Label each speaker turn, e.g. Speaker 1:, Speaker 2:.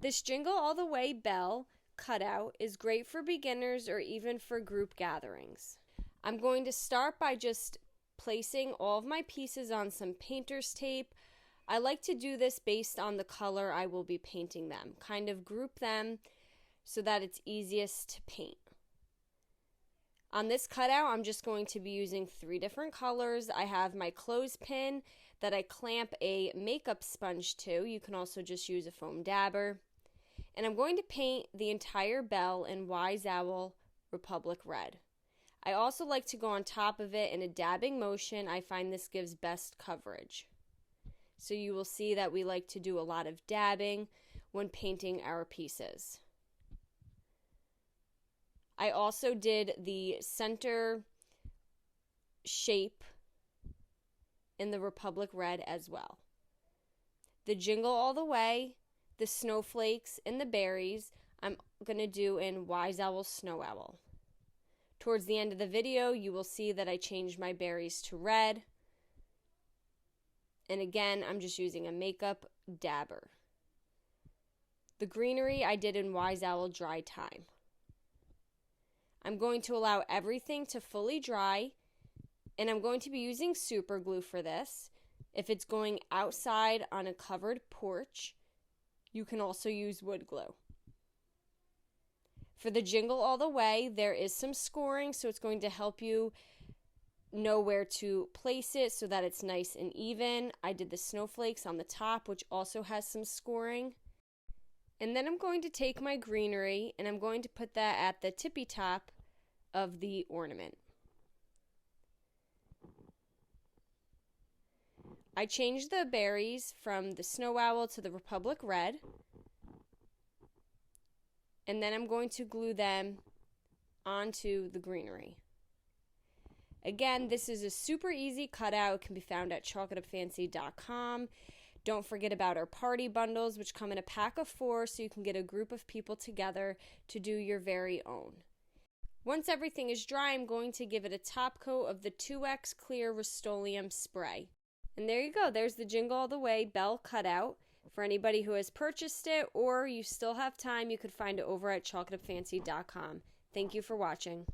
Speaker 1: This Jingle All the Way bell cutout is great for beginners or even for group gatherings. I'm going to start by just placing all of my pieces on some painter's tape. I like to do this based on the color I will be painting them, kind of group them so that it's easiest to paint. On this cutout, I'm just going to be using 3 different colors. I have my clothespin that I clamp a makeup sponge to. You can also just use a foam dabber. And I'm going to paint the entire bell in Wise Owl Republic Red. I also like to go on top of it in a dabbing motion. I find this gives best coverage. So you will see that we like to do a lot of dabbing when painting our pieces. I also did the center shape in the Republic Red as well. The Jingle All the Way, the snowflakes, and the berries, I'm going to do in Wise Owl Snow Owl. Towards the end of the video, you will see that I changed my berries to red. And again, I'm just using a makeup dabber. The greenery I did in Wise Owl Dry Time. I'm going to allow everything to fully dry, and I'm going to be using super glue for this. If it's going outside on a covered porch, you can also use wood glue. For the Jingle All the Way, there is some scoring, so it's going to help you know where to place it so that it's nice and even. I did the snowflakes on the top, which also has some scoring. And then I'm going to take my greenery and I'm going to put that at the tippy top of the ornament. I changed the berries from the Snow Owl to the Republic Red. And then I'm going to glue them onto the greenery. Again, this is a super easy cutout. It can be found at chalkitupfancy.com. Don't forget about our party bundles, which come in a pack of 4, so you can get a group of people together to do your very own. Once everything is dry, I'm going to give it a top coat of the 2X Clear Rust-Oleum spray. And there you go. There's the Jingle All the Way bell cutout. For anybody who has purchased it or you still have time, you could find it over at chalkitupfancy.com. Thank you for watching.